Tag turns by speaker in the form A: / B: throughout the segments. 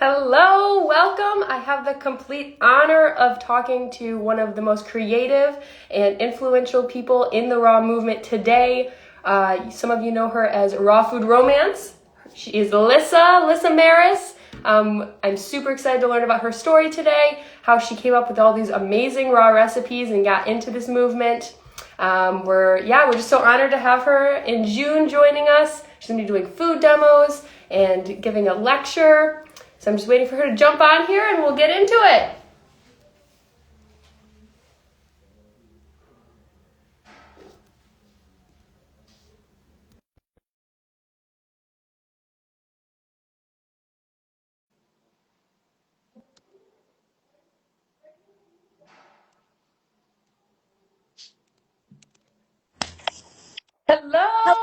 A: Hello, welcome. I have the complete honor of talking to one of the most creative and influential people in the raw movement today. Some of you know her as Raw Food Romance. She is Lissa Maris. I'm super excited to learn about her story today, how she came up with all these amazing raw recipes and got into this movement. We're just so honored to have her in June joining us. She's gonna be doing food demos and giving a lecture. So I'm just waiting for her to jump on here and we'll get into it. Hello.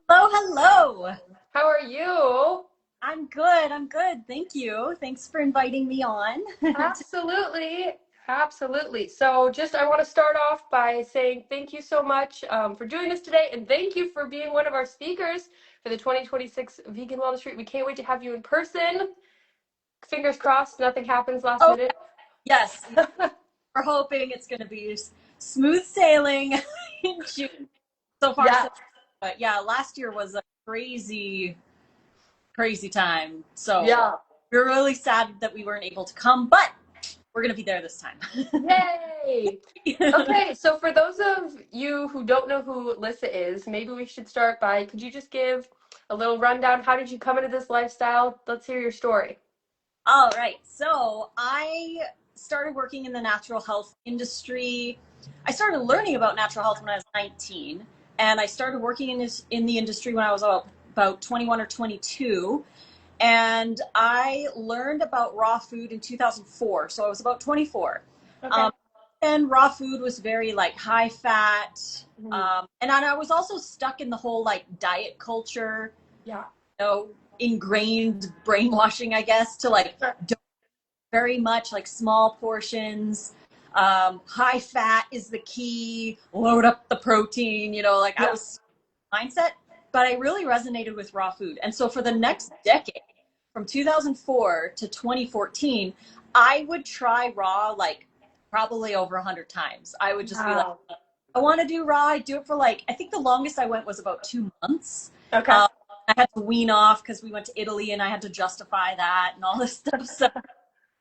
B: Hello, hello.
A: How are you?
B: I'm good. I'm good. Thank you. Thanks for inviting me on.
A: Absolutely. Absolutely. So I want to start off by saying thank you so much for doing this today, and thank you for being one of our speakers for the 2026 Vegan Wellness Retreat. We can't wait to have you in person. Fingers crossed, nothing happens last
B: Oh,
A: minute.
B: yes. We're hoping it's going to be smooth sailing in June. So far,
A: Yeah.
B: so but yeah, last year was a crazy, crazy time. So
A: Yeah.
B: we're really sad that we weren't able to come, but we're going to be there this time.
A: Yay! Okay, so for those of you who don't know who Lissa is, maybe we should start by, could you just give a little rundown? How did you come into this lifestyle? Let's hear your story.
B: All right. So I started working in the natural health industry. I started learning about natural health when I was 19, and I started working in the industry when I was about 21 or 22. And I learned about raw food in 2004, so I was about 24.
A: Okay.
B: Um, and raw food was very like high fat,
A: Mhm.
B: and I was also stuck in the whole like diet culture,
A: Yeah.
B: know, ingrained brainwashing, I guess, to like
A: Sure.
B: don't very much like small portions. High fat is the key. Load up the protein. Like I
A: Yeah.
B: was mindset, but I really resonated with raw food. And so for the next decade, from 2004 to 2014, I would try raw like probably over 100 times. I would just be like,
A: Wow.
B: I want to do raw. I do it for like, I think the longest I went was about 2 months.
A: Okay.
B: Um, I had to wean off because we went to Italy and I had to justify that and all this stuff. So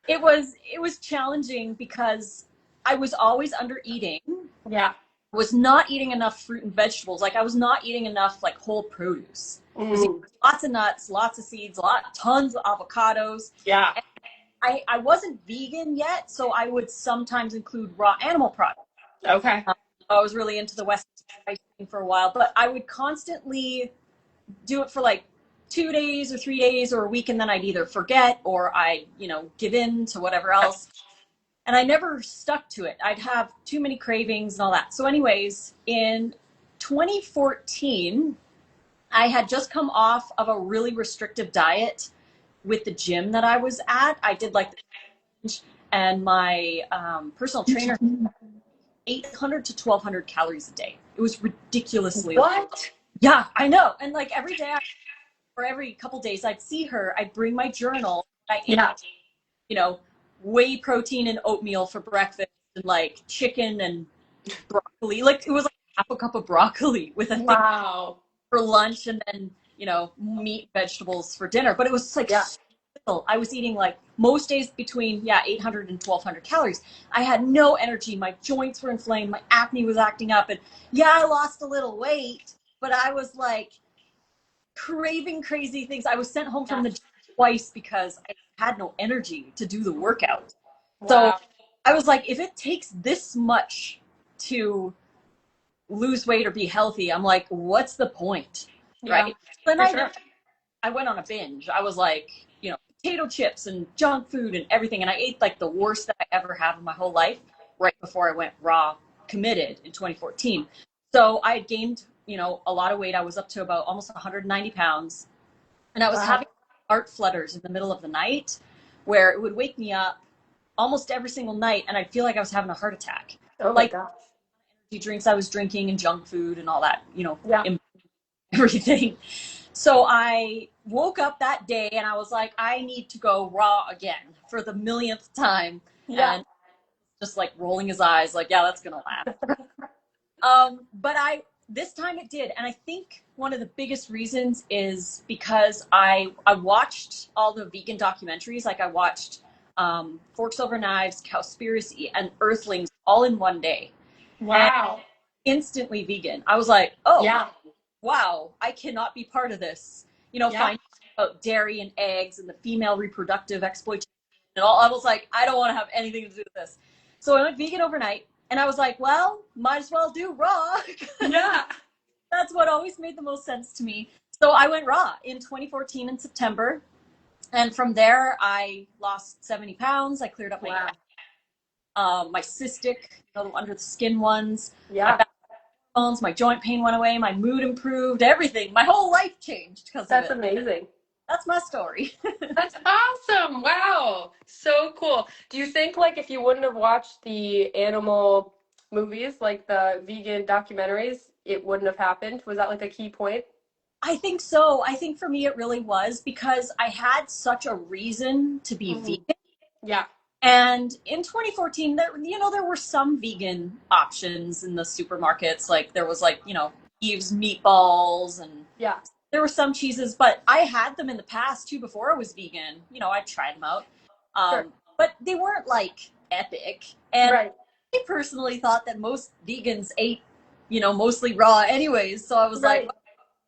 B: it was challenging because I was always under eating,
A: Yeah.
B: was not eating enough fruit and vegetables. Like I was not eating enough like whole produce. I was eating
A: Mm.
B: lots of nuts, lots of seeds, tons of avocados.
A: Yeah.
B: And I wasn't vegan yet, so I would sometimes include raw animal products.
A: Okay.
B: Um, I was really into the Western spice thing for a while, but I would constantly do it for like 2 days or 3 days or a week, and then I'd either forget or I give in to whatever else. And I never stuck to it. I'd have too many cravings and all that. So, anyways, in 2014, I had just come off of a really restrictive diet with the gym that I was at. I did like the challenge, and my personal trainer 800 to 1200 calories a day. It was ridiculously.
A: What?
B: Yeah, I know. And like every day or every couple days I'd see her, I'd bring my journal. I ate,
A: Yeah.
B: you know, whey protein and oatmeal for breakfast and like chicken and broccoli. Like it was like half a cup of broccoli with a thing
A: Wow.
B: for lunch and then, meat, vegetables for dinner. But it was like
A: Yeah.
B: so little. I was eating like most days between 800 and 1200 calories. I had no energy. My joints were inflamed. My acne was acting up. And I lost a little weight, but I was like craving crazy things. I was sent home from
A: Yeah.
B: the gym twice because I had no energy to do the workout. So
A: Wow.
B: I was like, if it takes this much to lose weight or be healthy, I'm like, what's the point?
A: Yeah.
B: Right. Then
A: For sure.
B: I went on a binge. I was like, potato chips and junk food and everything. And I ate like the worst that I ever have in my whole life right before I went raw committed in 2014. So I had gained, a lot of weight. I was up to about almost 190 pounds. And I was
A: Wow.
B: having heart flutters in the middle of the night where it would wake me up almost every single night. And I'd feel like I was having a heart attack.
A: Oh my
B: Like
A: gosh.
B: the drinks I was drinking and junk food and all that,
A: Yeah.
B: everything. So I woke up that day and I was like, I need to go raw again for the millionth time.
A: Yeah.
B: And just like rolling his eyes, like, yeah, that's gonna last. But this time it did, and I think one of the biggest reasons is because I watched all the vegan documentaries. Like I watched Forks Over Knives, Cowspiracy, and Earthlings all in one day, and
A: Wow.
B: instantly vegan. I was like, oh
A: Yeah.
B: wow, I cannot be part of this.
A: Yeah.
B: Finding out about dairy and eggs and the female reproductive exploitation and all. I was like, I don't want to have anything to do with this. So I went vegan overnight, and I was like, well, might as well do raw.
A: Yeah.
B: That's what always made the most sense to me. So I went raw in 2014 in September. And from there, I lost 70 pounds. I cleared up
A: Wow.
B: my cystic, under the skin ones. My
A: Yeah.
B: back bones, my joint pain went away. My mood improved. Everything. My whole life changed because of
A: That's
B: it.
A: amazing.
B: That's my story.
A: That's awesome. Wow. So cool. Do you think like if you wouldn't have watched the animal movies, like the vegan documentaries, it wouldn't have happened? Was that like a key point?
B: I think so. I think for me, it really was because I had such a reason to be
A: Hmm.
B: vegan.
A: Yeah.
B: And in 2014, there were some vegan options in the supermarkets. Like there was Eve's meatballs, and
A: Yeah.
B: there were some cheeses, but I had them in the past too before I was vegan. I tried them out.
A: Sure.
B: But they weren't like epic. And
A: Right.
B: I personally thought that most vegans ate, mostly raw anyways. So I was like,
A: Right.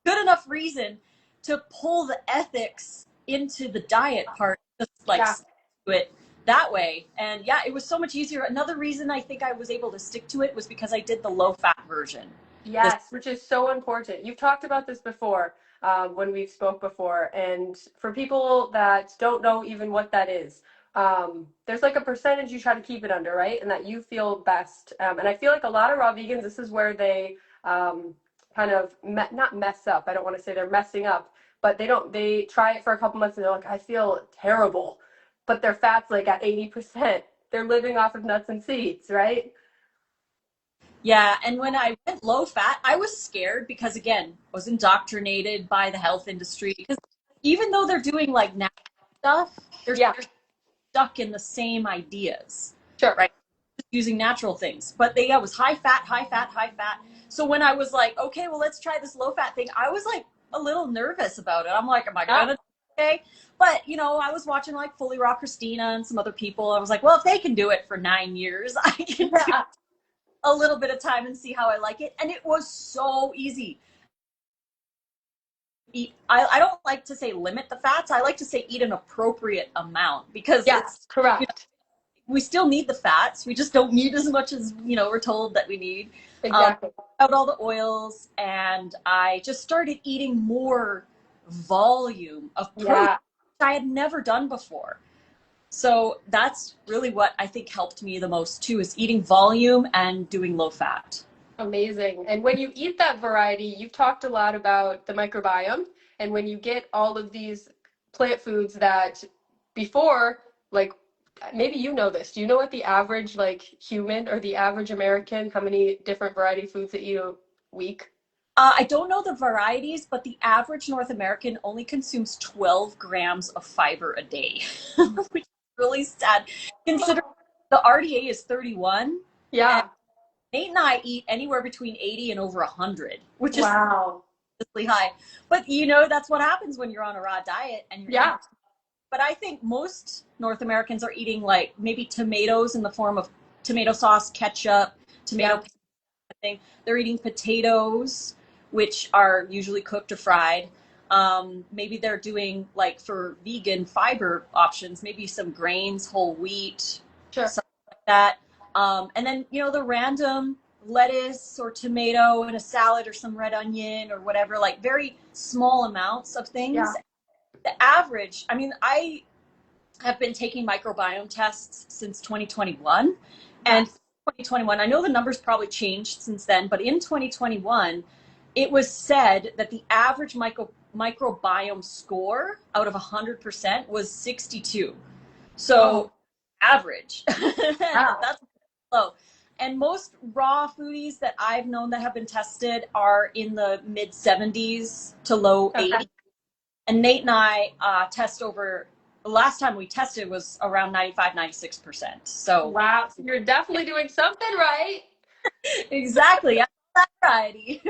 B: good enough reason to pull the ethics into the diet part, just like
A: Yeah.
B: stick to it that way. And yeah, it was so much easier. Another reason I think I was able to stick to it was because I did the low fat version. This,
A: Yes, which is so important. You've talked about this before when we've spoke before, and for people that don't know even what that is, there's like a percentage you try to keep it under, right? And that you feel best. And I feel like a lot of raw vegans, this is where they kind of not mess up. I don't want to say they're messing up, but they don't. They try it for a couple months and they're like, I feel terrible, but their fat's like at 80%. They're living off of nuts and seeds, right?
B: yeah, and when I went low fat, I was scared because again, I was indoctrinated by the health industry. Because even though they're doing like natural stuff, they're
A: Yeah,
B: stuck in the same ideas,
A: sure.
B: right? Using natural things. But I was high fat, high fat, high fat. So when I was like, okay, well, let's try this low fat thing, I was like a little nervous about it. I'm like, am I
A: Yeah.
B: gonna do okay? But I was watching like Fully Raw Christina and some other people. I was like, well, if they can do it for 9 years, I can do
A: Yeah.
B: a little bit of time and see how I like it. And it was so easy. I don't like to say limit the fats. I like to say eat an appropriate amount because
A: Yes, correct.
B: we still need the fats. We just don't need as much as we're told that we need.
A: Exactly.
B: Out all the oils, and I just started eating more volume of protein,
A: Yeah,
B: which I had never done before. So that's really what I think helped me the most too, is eating volume and doing low fat.
A: amazing. And when you eat that variety, you've talked a lot about the microbiome. And when you get all of these plant foods that before, like maybe you know this, do you know what the average like human or the average American, how many different variety foods they eat a week?
B: I don't know the varieties, but the average North American only consumes 12 grams of fiber a day, which is really sad. Considering the RDA is 31, and
A: Yeah.
B: Nate and I eat anywhere between 80 and over 100, which is
A: Wow.
B: really high. But that's what happens when you're on a raw diet and you're eating.
A: Yeah.
B: But I think most North Americans are eating like maybe tomatoes in the form of tomato sauce, ketchup, tomato
A: Yeah.
B: thing. They're eating potatoes, which are usually cooked or fried. Maybe they're doing like for vegan fiber options, maybe some grains, whole wheat,
A: Sure.
B: something like that. And then, the random lettuce or tomato in a salad or some red onion or whatever, like very small amounts of things.
A: Yeah.
B: The average, I mean, I have been taking microbiome tests since 2021. And
A: Yes.
B: 2021, I know the numbers probably changed since then, but in 2021, it was said that the average microbiome score out of 100% was 62.
A: Oh,
B: So average.
A: wow.
B: That's low. And most raw foodies that I've known that have been tested are in the mid 70s to low
A: Okay.
B: 80s. And Nate and I test over, the last time we tested was around 95, 96%. So
A: Wow, so you're definitely doing something right.
B: exactly. I love that variety.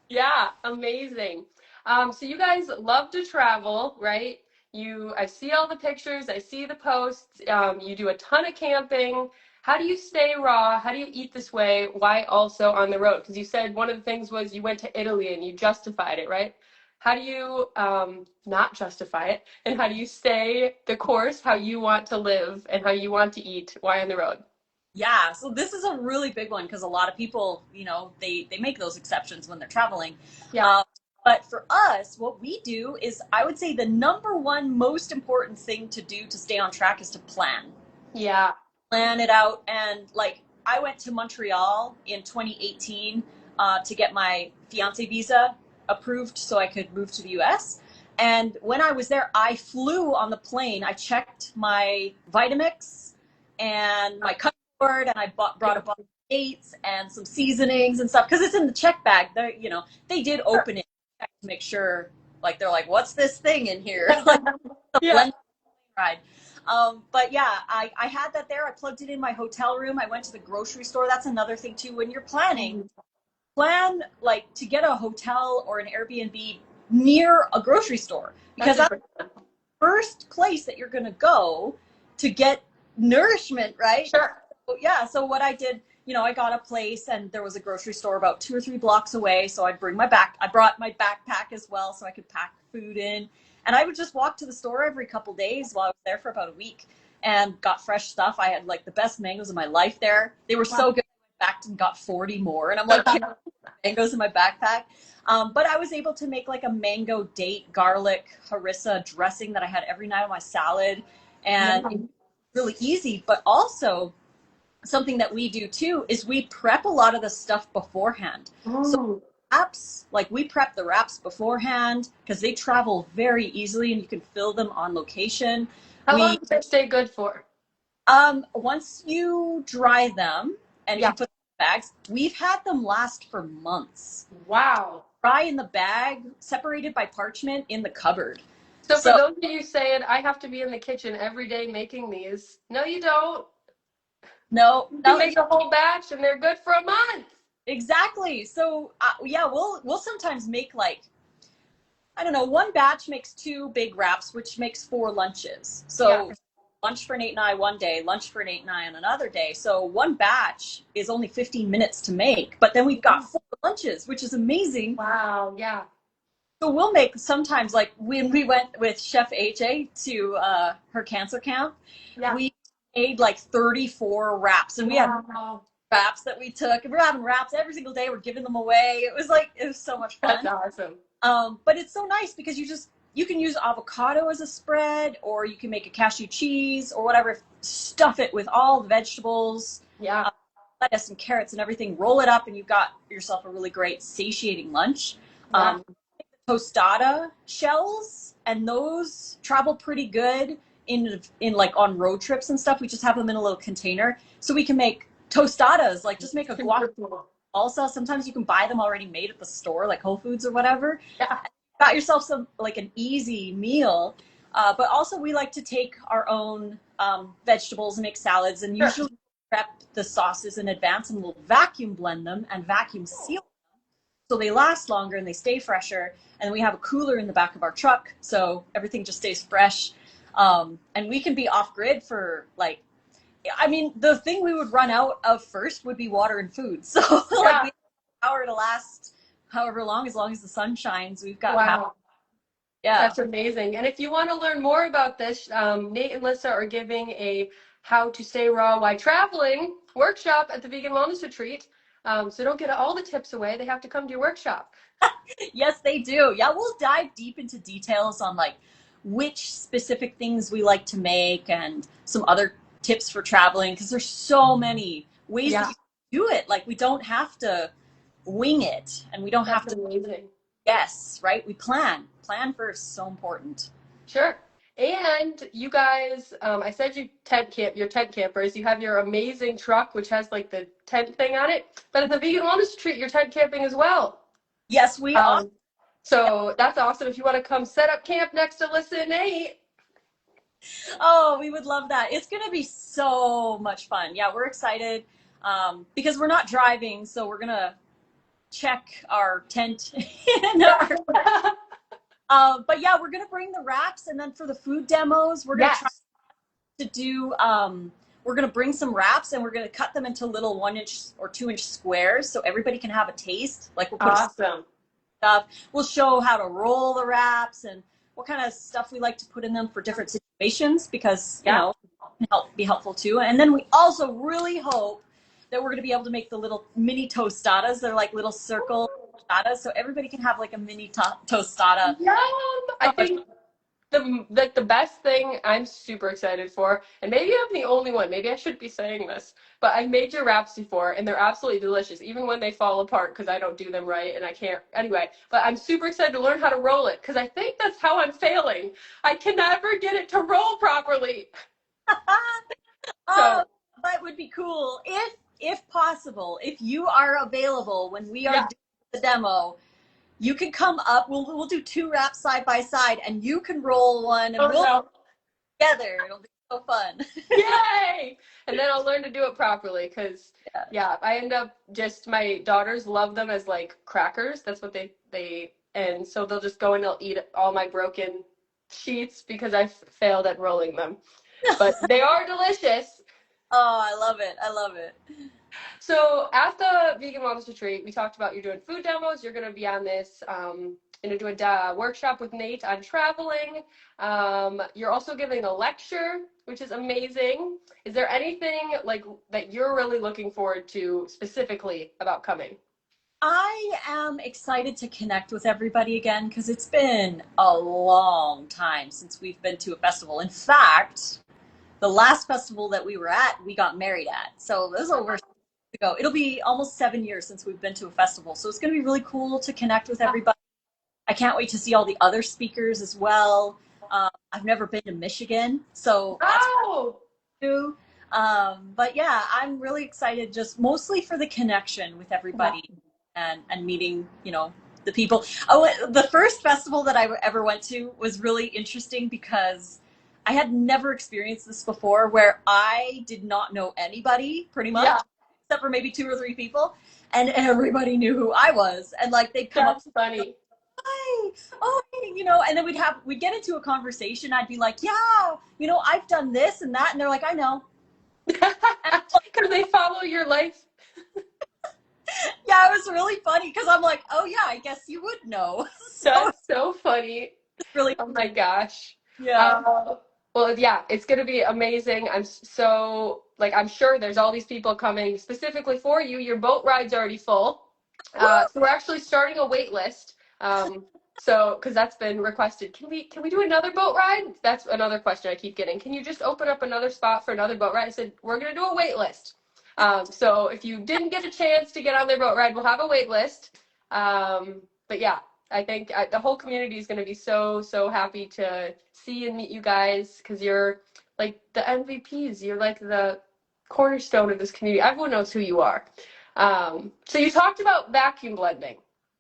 A: Yeah, amazing. So you guys love to travel, right? I see all the pictures, I see the posts. You do a ton of camping. How do you stay raw? How do you eat this way? Why also on the road? Because you said one of the things was you went to Italy and you justified it, right? How do you not justify it? And how do you stay the course, how you want to live and how you want to eat? Why on the road?
B: Yeah, so this is a really big one because a lot of people, they make those exceptions when they're traveling.
A: Yeah,
B: Uh, but for us, what we do is, I would say the number one most important thing to do to stay on track is to plan.
A: yeah.
B: Plan it out. And like, I went to Montreal in 2018 to get my fiance visa approved so I could move to the US. And when I was there, I flew on the plane. I checked my Vitamix and my cutting board, and I brought a bunch of dates and some seasonings and stuff because it's in the check bag. They did open it to make sure. Like, they're like, "What's this thing in here?" Like the
A: Yeah.
B: blend ride. But yeah, I had that there. I plugged it in my hotel room. I went to the grocery store. That's another thing too. When you're planning,
A: Mhm.
B: plan like to get a hotel or an Airbnb near a grocery store because
A: That's a
B: that's
A: great one.
B: the first place that you're going to go to get nourishment, right?
A: Sure.
B: So, yeah. So what I did, I got a place and there was a grocery store about 2 or 3 blocks away. So I'd bring I brought my backpack as well so I could pack food in. And I would just walk to the store every couple days while I was there for about a week and got fresh stuff. I had like the best mangoes of my life there. They were so good. I went back and got 40 more. And I'm like, mangoes in my backpack. But I was able to make like a mango date garlic harissa dressing that I had every night on my salad, and
A: Yum.
B: really easy. But also something that we do too is we prep a lot of the stuff beforehand. So
A: Mm.
B: wraps, like we prep the wraps beforehand because they travel very easily and you can fill them on location.
A: How long
B: We
A: does it stay good for?
B: Once you dry them and if
A: Yeah.
B: you put them in bags, we've had them last for months.
A: Wow.
B: Dry in the bag, separated by parchment in the cupboard.
A: So for
B: So
A: those of you saying I have to be in the kitchen every day making these, no, you don't.
B: no,
A: You can
B: no,
A: make a whole batch and they're good for a month.
B: exactly. So yeah, we'll sometimes make like, I don't know, one batch makes 2 big wraps, which makes 4 lunches.
A: Yeah.
B: So lunch for Nate and I one day, lunch for Nate and I on another day. So one batch is only 15 minutes to make, but then we've got 4 lunches, which is amazing.
A: Wow. Yeah.
B: So we'll make sometimes, like when we went with Chef AJ to her cancer camp,
A: Yeah.
B: we made like 34 wraps, and we had
A: Wow.
B: wraps that we took, and we're having wraps every single day. We're giving them away. It was so much
A: That's
B: fun.
A: awesome.
B: But it's so nice because you can use avocado as a spread, or you can make a cashew cheese or whatever. Stuff it with all the vegetables,
A: Yeah.
B: uh, lettuce and carrots and everything. Roll it up, and you've got yourself a really great satiating lunch.
A: Yeah.
B: Tostada shells, and those travel pretty good in like on road trips and stuff. We just have them in a little container, so we can make tostadas. Like just make a guac
A: Super cool.
B: salsa. Sometimes you can buy them already made at the store, like Whole Foods or whatever.
A: Yeah.
B: Got yourself some like an easy meal. But also we like to take our own vegetables and make salads, and
A: Sure.
B: usually prep the sauces in advance, and we'll vacuum blend them and vacuum seal so they last longer and they stay fresher. And we have a cooler in the back of our truck, so everything just stays fresh. And we can be off grid for like, I mean, the thing we would run out of first would be water and food. So like
A: Yeah.
B: we have power to last however long as the sun shines. We've got power.
A: Wow.
B: Yeah.
A: That's amazing. And if you want to learn more about this, Nate and Lissa are giving a How to Stay Raw While Traveling workshop at the Vegan Wellness Retreat. So don't get all the tips away. They have to come to your workshop.
B: Yes, they do. Yeah, we'll dive deep into details on like which specific things we like to make and some other tips for traveling because there's so many ways that
A: Yeah,
B: you can do it. Like we don't have to wing it and we don't have
A: that's
B: to
A: amazing.
B: guess, right? We plan. Plan first, so important.
A: Sure. And you guys, I said you're tent campers. You have your amazing truck, which has like the tent thing on it. But at the Vegan Wellness Retreat, you're tent camping as well.
B: Yes, we are.
A: Um, So that's awesome. If you want to come set up camp next to Lissa and Nate.
B: Oh, we would love that. It's going to be so much fun. Yeah, we're excited because we're not driving, so we're going to check our tent. But yeah, we're going to bring the wraps, and then for the food demos, we're going to try
A: Yes.
B: to do. We're going to bring some wraps, and we're going to cut them into little 1 inch or 2 inch squares, so everybody can have a taste. Like we'll put a
A: Awesome.
B: stuff. We'll show how to roll the wraps and what kind of stuff we like to put in them for different situations because, you
A: Yeah.
B: know, it can be helpful too. And then we also really hope that we're going to be able to make the little mini tostadas. They're like little circle tostadas. So everybody can have like a mini tostada.
A: Yum. I
B: So much
A: think the best thing I'm super excited for, and maybe I'm the only one, maybe I shouldn't be saying this, but I made your wraps before and they're absolutely delicious, even when they fall apart because I don't do them right and I can't anyway. But I'm super excited to learn how to roll it because I think that's how I'm failing. I can never get it to roll properly.
B: Oh,
A: So
B: that would be cool. If possible, if you are available when we are
A: yeah.
B: doing the demo, you can come up. We'll do two wraps side by side, and you can roll one, and
A: Oh
B: we'll
A: no.
B: together. It'll be so fun.
A: Yay! And then I'll learn to do it properly because,
B: Yeah.
A: yeah, I end up just, my daughters love them as like crackers. That's what and so they'll just go and they'll eat all my broken sheets because I failed at rolling them. But they are delicious.
B: Oh, I love it. I love it.
A: So at the Vegan Wellness Retreat, we talked about you're doing food demos. You're going to be on this, do a workshop with Nate on traveling. You're also giving a lecture, which is amazing. Is there anything like that you're really looking forward to specifically about coming?
B: I am excited to connect with everybody again because it's been a long time since we've been to a festival. In fact, the last festival that we were at, we got married at. So this is over ago. It'll be almost 7 years since we've been to a festival. So it's going to be really cool to connect with everybody. I can't wait to see all the other speakers as well. I've never been to Michigan, so that's
A: Oh,
B: new. But yeah, I'm really excited just mostly for the connection with everybody and meeting, the people. Oh, the first festival that I ever went to was really interesting because I had never experienced this before where I did not know anybody pretty much,
A: yeah,
B: except for maybe two or three people. And everybody knew who I was. And like they'd come up,
A: that's funny.
B: hi, oh, hey, and then we'd get into a conversation. I'd be like, yeah, I've done this and that. And they're like, I know.
A: Because they follow your life.
B: Yeah, it was really funny because I'm like, oh yeah, I guess you would know. So
A: That's so funny.
B: it's really,
A: Oh my gosh.
B: yeah.
A: Uh, well, yeah, it's going to be amazing. I'm sure there's all these people coming specifically for you. Your boat ride's already full. So we're actually starting a wait list. Because that's been requested. Can we do another boat ride? That's another question I keep getting. Can you just open up another spot for another boat ride? I said, we're going to do a wait list. So if you didn't get a chance to get on their boat ride, we'll have a wait list. But yeah, I think the whole community is going to be so, so happy to see and meet you guys because you're like the MVPs. You're like the cornerstone of this community. Everyone knows who you are. So you talked about vacuum blending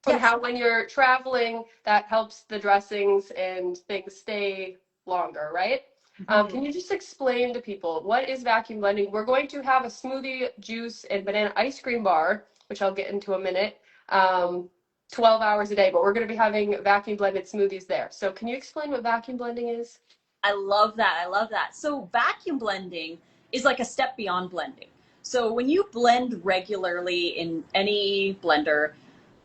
A: and
B: Yes.
A: how when you're traveling, that helps the dressings and things stay longer, right?
B: Mhm.
A: Can you just explain to people what is vacuum blending? We're going to have a smoothie, juice, and banana ice cream bar, which I'll get into a minute. 12 hours a day, but we're going to be having vacuum blended smoothies there. So can you explain what vacuum blending is?
B: I love that. I love that. So vacuum blending is like a step beyond blending. So when you blend regularly in any blender,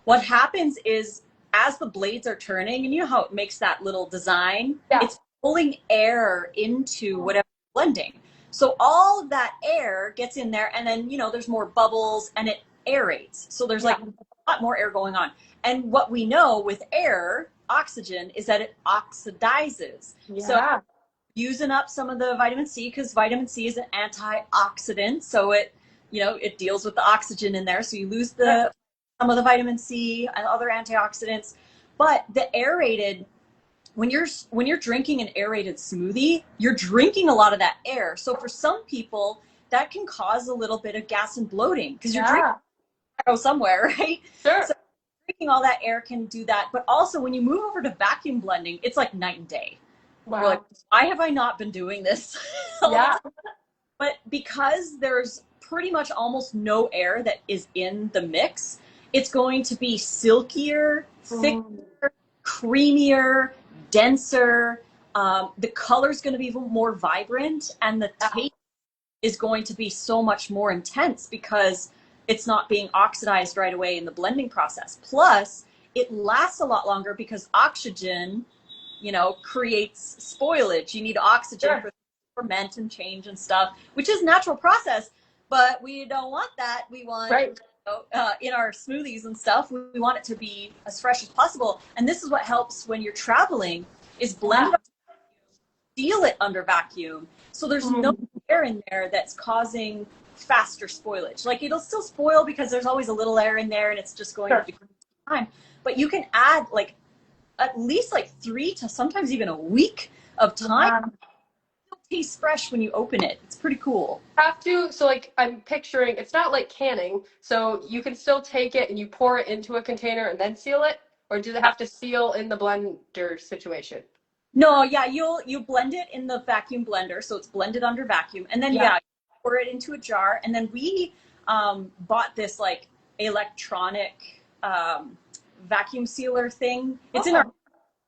B: what happens is as the blades are turning, and you know how it makes that little design,
A: Yeah.
B: it's pulling air into whatever you're blending. So all of that air gets in there, and then there's more bubbles, and it aerates. So there's
A: Yeah.
B: like a lot more air going on. And what we know with air, oxygen, is that it oxidizes. So
A: Yeah.
B: using up some of the vitamin C because vitamin C is an antioxidant, so it deals with the oxygen in there. So you lose some of the vitamin C and other antioxidants. But the aerated, when you're drinking an aerated smoothie, you're drinking a lot of that air. So for some people, that can cause a little bit of gas and bloating because you're drinking
A: Yeah.
B: go somewhere, right?
A: Sure.
B: drinking all that air can do that. But also when you move over to vacuum blending, it's like night and day. We're like,
A: Wow.
B: why have I not been doing this?
A: Yeah.
B: But because there's pretty much almost no air that is in the mix, it's going to be silkier, thicker,
A: Mm.
B: creamier, denser. The color's going to be even more vibrant, and the
A: Yeah.
B: taste is going to be so much more intense because it's not being oxidized right away in the blending process. Plus, it lasts a lot longer because oxygen, creates spoilage. You need oxygen
A: Sure.
B: for ferment and change and stuff, which is a natural process, but we don't want that. We want,
A: Right.
B: in our smoothies and stuff, we want it to be as fresh as possible. And this is what helps when you're traveling is blend
A: Yeah.
B: it, seal it under vacuum. So there's no
A: Mm.
B: air in there that's causing faster spoilage. Like it'll still spoil because there's always a little air in there and it's just going to
A: Sure.
B: decrease time. But you can add like at least like 3 to sometimes even a week of time.
A: Wow.
B: It tastes fresh when you open it. It's pretty cool.
A: Have to, so like I'm picturing it's not like canning, so you can still take it and you pour it into a container and then seal it, or do they have to seal in the blender situation?
B: No, yeah, you blend it in the vacuum blender, so it's blended under vacuum, and then
A: Yeah.
B: yeah, pour it into a jar, and then we bought this like electronic vacuum sealer thing. It's in our
A: Oh,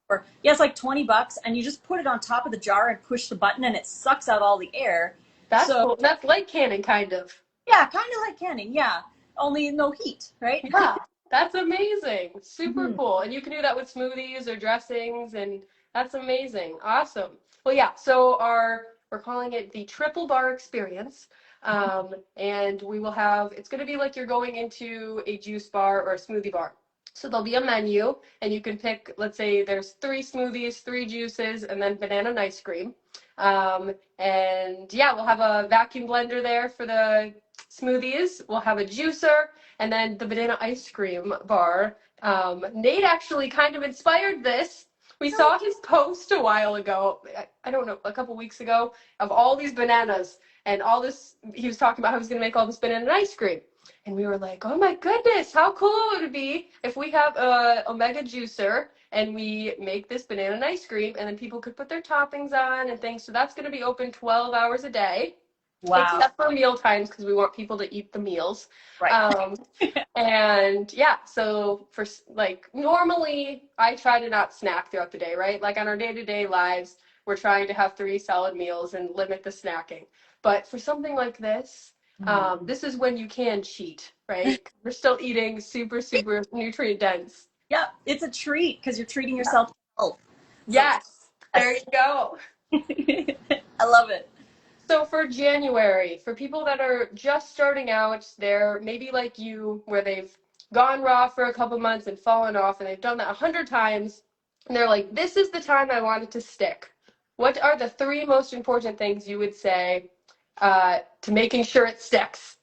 B: store. Yeah, it's like $20, and you just put it on top of the jar and push the button, and it sucks out all the air.
A: that's
B: So
A: cool. That's like canning, kind of.
B: yeah, kind of like canning. Yeah, only no heat, right?
A: Yeah, that's amazing. Super
B: Mhm.
A: cool. And you can do that with smoothies or dressings, and that's amazing. Awesome. Well, yeah, so we're calling it the Triple Bar Experience. And we will have, it's going to be like you're going into a juice bar or a smoothie bar. So there'll be a menu, and you can pick, let's say there's 3 smoothies, 3 juices, and then banana and ice cream. And yeah, we'll have a vacuum blender there for the smoothies. We'll have a juicer and then the banana ice cream bar. Nate actually kind of inspired this. We saw his post a while ago, I don't know, a couple weeks ago, of all these bananas and all this. He was talking about how he was going to make all this banana ice cream. And we were like, oh my goodness, how cool would it be if we have a Omega juicer and we make this banana and ice cream and then people could put their toppings on and things. So that's going to be open 12 hours a day,
B: Wow.
A: except for meal times because we want people to eat the meals.
B: Right.
A: Um, and yeah, so for like normally I try to not snack throughout the day, right? Like on our day-to-day lives, we're trying to have 3 solid meals and limit the snacking. But for something like this, this is when you can cheat, right? We're still eating super, super nutrient dense.
B: Yeah, it's a treat because you're treating
A: Yeah.
B: yourself to health. So
A: Yes, there you go.
B: I love it.
A: So for January, for people that are just starting out, they're maybe like you, where they've gone raw for a couple months and fallen off, and they've done that 100 times, and they're like, this is the time I want it to stick. What are the 3 most important things you would say to making sure it sticks?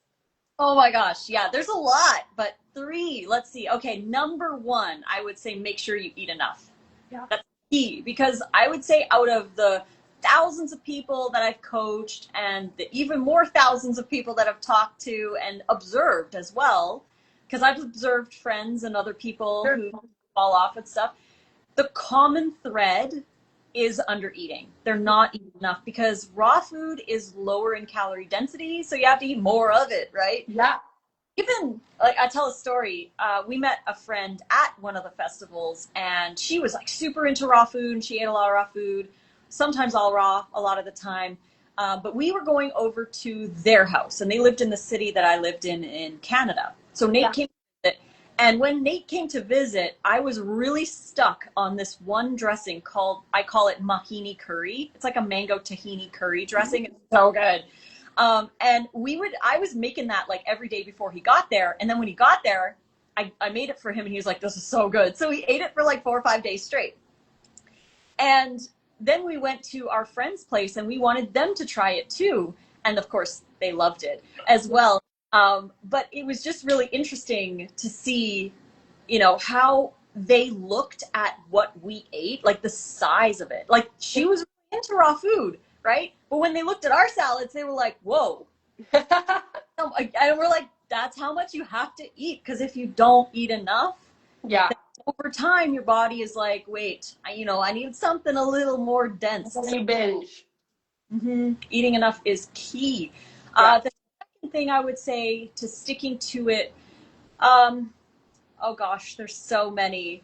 B: Oh my gosh. Yeah, there's a lot, but 3, let's see. Okay, number 1, I would say make sure you eat enough.
A: Yeah.
B: That's key because I would say out of the thousands of people that I've coached and the even more thousands of people that I've talked to and observed as well, because I've observed friends and other people
A: Sure.
B: who fall off and stuff, the common thread is under eating. They're not eating enough because raw food is lower in calorie density, so you have to eat more of it, right?
A: Yeah.
B: Even like I tell a story. We met a friend at one of the festivals, and she was like super into raw food, and she ate a lot of raw food, sometimes all raw, a lot of the time. But we were going over to their house, and they lived in the city that I lived in Canada. So Nate
A: Yeah.
B: came to visit, and when Nate came to visit, I was really stuck on this one dressing called, I call it mahini curry. It's like a mango tahini curry dressing. It's so good. And I was making that like every day before he got there. And then when he got there, I made it for him and he was like, this is so good. So he ate it for like 4 or 5 days straight. And then we went to our friend's place and we wanted them to try it too. And of course they loved it as well. But it was just really interesting to see, how they looked at what we ate, like the size of it. Like she was really into raw food, right? But when they looked at our salads, they were like, whoa. And we're like, that's how much you have to eat. Because if you don't eat enough,
A: Yeah.
B: Over time, your body is like, wait, I need something a little more dense.
A: Then
B: So,
A: you binge.
B: eating enough is key.
A: Yeah.
B: The second thing I would say to sticking to it, um, oh gosh, there's so many.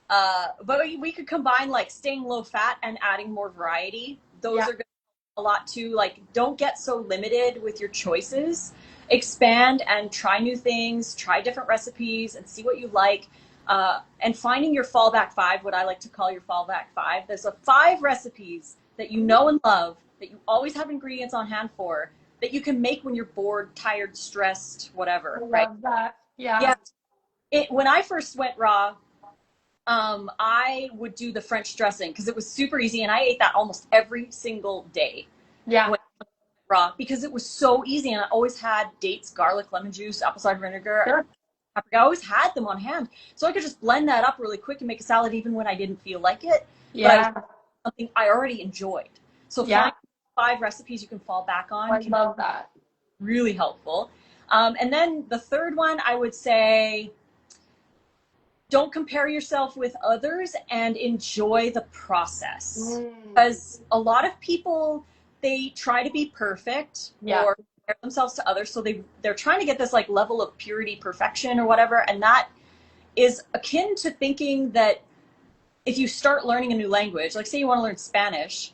B: But we could combine like staying low fat and adding more variety. Those
A: Yeah.
B: are good a lot too. Like, don't get so limited with your choices. Expand and try new things, try different recipes, and see what you like. And finding your fallback five, what I like to call your fallback five. There's a 5 recipes that you know and love that you always have ingredients on hand for that you can make when you're bored, tired, stressed,
A: I
B: whatever. Right?
A: love that. Yeah.
B: Yeah. When I first went raw, I would do the French dressing because it was super easy, and I ate that almost every single day
A: Yeah.
B: when raw because it was so easy. And I always had dates, garlic, lemon juice, apple cider vinegar.
A: Sure.
B: I always had them on hand, so I could just blend that up really quick and make a salad even when I didn't feel like it. But I was
A: Yeah.
B: something I already enjoyed. So
A: Yeah.
B: find 5 recipes you can fall back on
A: I
B: can
A: love that.
B: be really helpful. And then the third one, I would say, don't compare yourself with others and enjoy the process,
A: Mm.
B: because a lot of people, they try to be perfect
A: Yeah.
B: or compare themselves to others, so they're trying to get this like level of purity perfection or whatever, and that is akin to thinking that if you start learning a new language, like say you want to learn Spanish,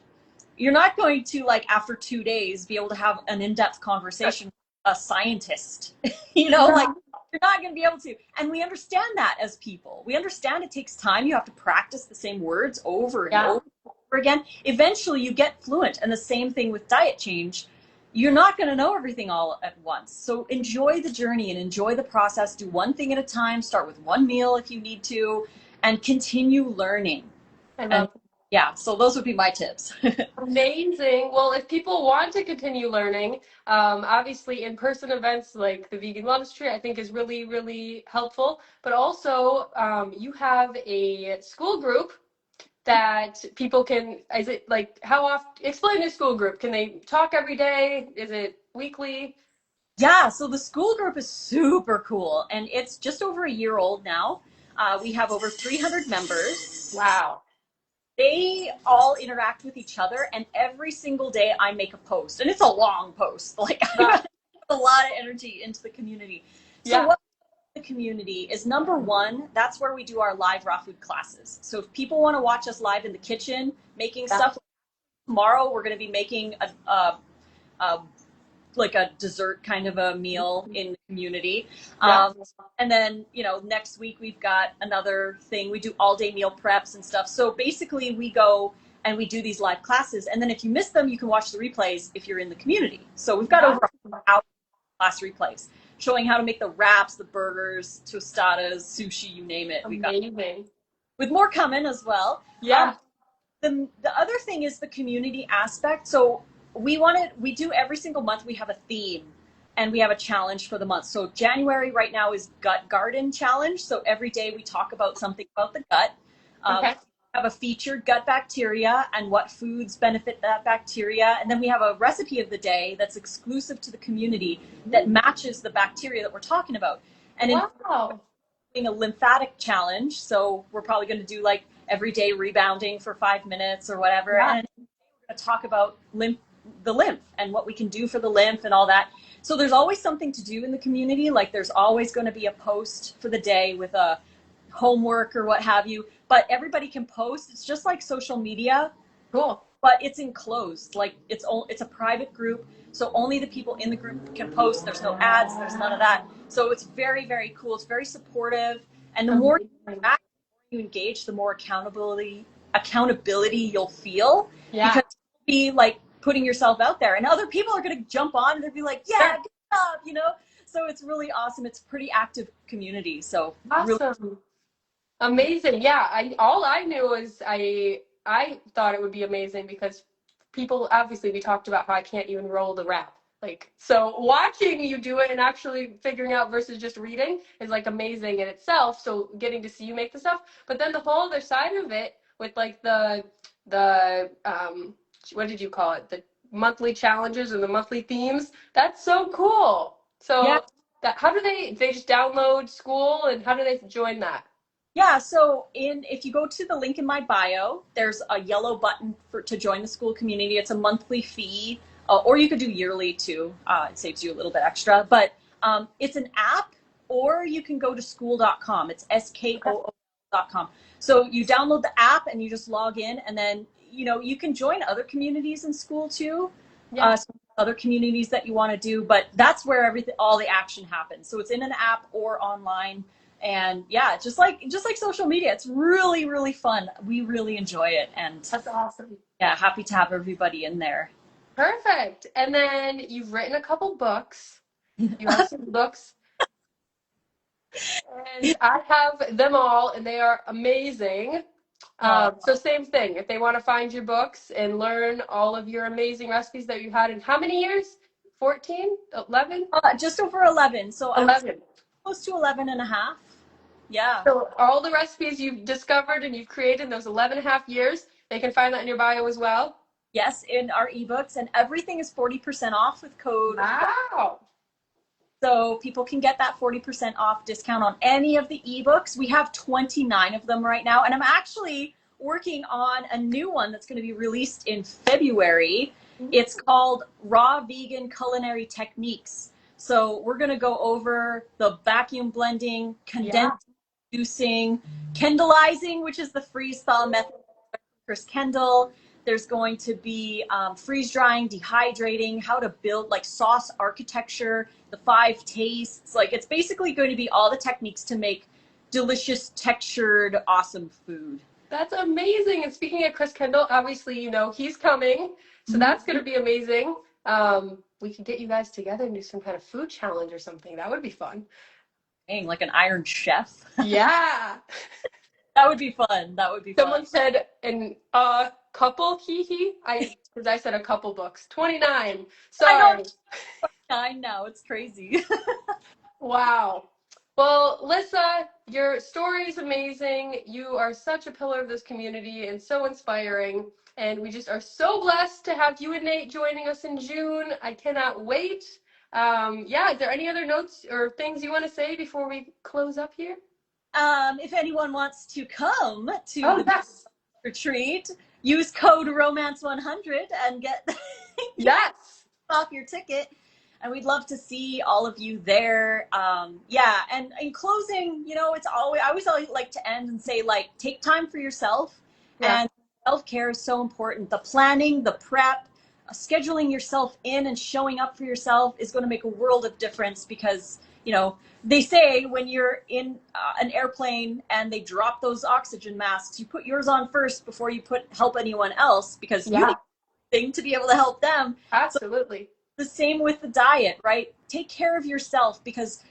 B: you're not going to, like, after 2 days be able to have an in-depth conversation with a scientist. Like,
A: Yeah.
B: you're not going to be able to. And we understand that as people. We understand it takes time. You have to practice the same words over and
A: Yeah.
B: over and over again. Eventually you get fluent. And the same thing with diet change. You're not going to know everything all at once. So enjoy the journey and enjoy the process. Do one thing at a time. Start with one meal if you need to, and continue learning.
A: I
B: And
A: love
B: yeah, so those would be my tips.
A: Amazing. Well, if people want to continue learning, obviously in-person events like the Vegan Wellness Tree, I think is really, really helpful. But also, you have a school group that people can, is it like, how often, explain your school group. Can they talk every day? Is it weekly?
B: Yeah, so the school group is super cool, and it's just over a year old now. We have over 300 members.
A: Wow.
B: They all interact with each other, and every single day I make a post, and it's a long post. Like, I
A: Wow.
B: put a lot of energy into the community. So
A: Yeah.
B: what the community is, number one, that's where we do our live raw food classes. So if people want to watch us live in the kitchen making
A: Yeah.
B: stuff, tomorrow we're going to be making a like a dessert kind of a meal in the community.
A: Yeah.
B: And then, next week we've got another thing. We do all day meal preps and stuff. So basically, we go and we do these live classes. And then if you miss them, you can watch the replays if you're in the community. So we've got over
A: Wow.
B: 100 class replays showing how to make the wraps, the burgers, tostadas, sushi, you name it. We've got,
A: Amazing.
B: with more coming as well.
A: Yeah.
B: The other thing is the community aspect. So we do every single month, we have a theme and we have a challenge for the month. So January right now is gut garden challenge. So every day we talk about something about the gut.
A: Okay.
B: We have a featured gut bacteria and what foods benefit that bacteria. And then we have a recipe of the day that's exclusive to the community that matches the bacteria that we're talking about. And in
A: Wow.
B: a lymphatic challenge. So we're probably going to do like everyday rebounding for 5 minutes or whatever.
A: Yeah.
B: And we're going to talk about the lymph and what we can do for the lymph and all that. So there's always something to do in the community. Like, there's always going to be a post for the day with a homework or what have you. But everybody can post. It's just like social media,
A: Cool.
B: but it's enclosed. Like, it's a private group, so only the people in the group can post. There's no ads, there's none of that. So it's very, very cool. It's very supportive, and the more
A: Amazing.
B: you engage, the more accountability you'll feel,
A: Yeah.
B: because you'll be like putting yourself out there, and other people are going to jump on and they'll be like, yeah,
A: Sure.
B: good job. So it's really awesome. It's a pretty active community. So really,
A: Awesome. Amazing. Yeah, all I knew is I thought it would be amazing because people, obviously we talked about how I can't even roll the wrap. Like, so watching you do it and actually figuring out versus just reading is like amazing in itself. So getting to see you make the stuff, but then the whole other side of it with like the what did you call it? The monthly challenges and the monthly themes. That's so cool.
B: yeah.
A: So that, how do they just download school and how do they join that?
B: Yeah, so if you go to the link in my bio, there's a yellow button to join the school community. It's a monthly fee, or you could do yearly too. It saves you a little bit extra, but it's an app, or you can go to school.com. It's
A: Okay.
B: SKOO.com. So you download the app and you just log in, and then you can join other communities in school too.
A: Yeah.
B: So other communities that you want to do, but that's where all the action happens. So it's in an app or online. And yeah, just like social media, it's really, really fun. We really enjoy it, and
A: That's awesome.
B: yeah, happy to have everybody in there.
A: Perfect. And then you've written a couple books. You have some books, and I have them all, and they are amazing. So same thing. If they want to find your books and learn all of your amazing recipes that you had in how many years? 14? 11?
B: Just over 11. So I was
A: 11.
B: close to 11 and a half. Yeah.
A: So all the recipes you've discovered and you've created in those 11 and a half years, they can find that in your bio as well.
B: Yes, in our ebooks, and everything is 40% off with code.
A: Wow.
B: So people can get that 40% off discount on any of the ebooks. We have 29 of them right now, and I'm actually working on a new one that's going to be released in February. It's called Raw Vegan Culinary Techniques. So we're going to go over the vacuum blending, condensed juicing, Kendallizing, which is the freeze thaw method of Chris Kendall. There's going to be freeze drying, dehydrating, how to build like sauce architecture, the 5 tastes. Like it's basically going to be all the techniques to make delicious, textured, awesome food.
A: That's amazing. And speaking of Chris Kendall, obviously, he's coming. So that's going to be amazing. We could get you guys together and do some kind of food challenge or something. That would be fun.
B: Dang, like an Iron Chef.
A: Yeah.
B: That would be fun. That would be
A: Someone
B: fun.
A: said in a couple, because I said a couple books. 29. Sorry.
B: I know. 9 now. It's crazy.
A: Wow. Well, Lissa, your story is amazing. You are such a pillar of this community and so inspiring. And we just are so blessed to have you and Nate joining us in June. I cannot wait. Yeah, is there any other notes or things you want to say before we close up here?
B: If anyone wants to come to
A: Oh,
B: the
A: yes.
B: retreat, use code romance100 and get
A: Yes.
B: off your ticket. And we'd love to see all of you there. Yeah, and in closing, I always like to end and say, like, take time for yourself.
A: Yeah.
B: And self-care is so important. The planning, the prep, scheduling yourself in and showing up for yourself is going to make a world of difference, because they say when you're in an airplane and they drop those oxygen masks, you put yours on first before you help anyone else, because you need thing to be able to help them.
A: Absolutely.
B: So the same with the diet, right? Take care of yourself, because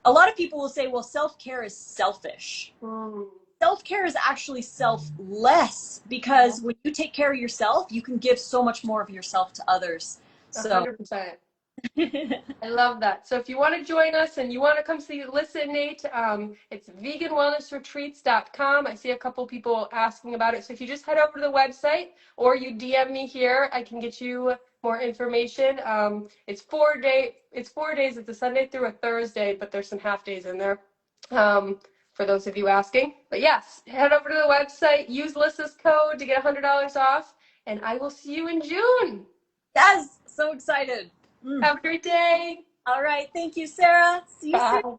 B: a lot of people will say, well, self-care is selfish. Self-care is actually selfless, because when you take care of yourself, you can give so much more of yourself to others. So
A: 100%. I love that. So if you want to join us and you want to come see Lissa and Nate, it's veganwellnessretreats.com. I see a couple people asking about it. So if you just head over to the website or you DM me here, I can get you more information. It's 4 days. It's a Sunday through a Thursday, but there's some half days in there. For those of you asking. But yes, head over to the website, use Lissa's code to get $100 off, and I will see you in June.
B: Yes, so excited.
A: Have a great day.
B: All right. Thank you, Sarah. See you soon.
A: Bye.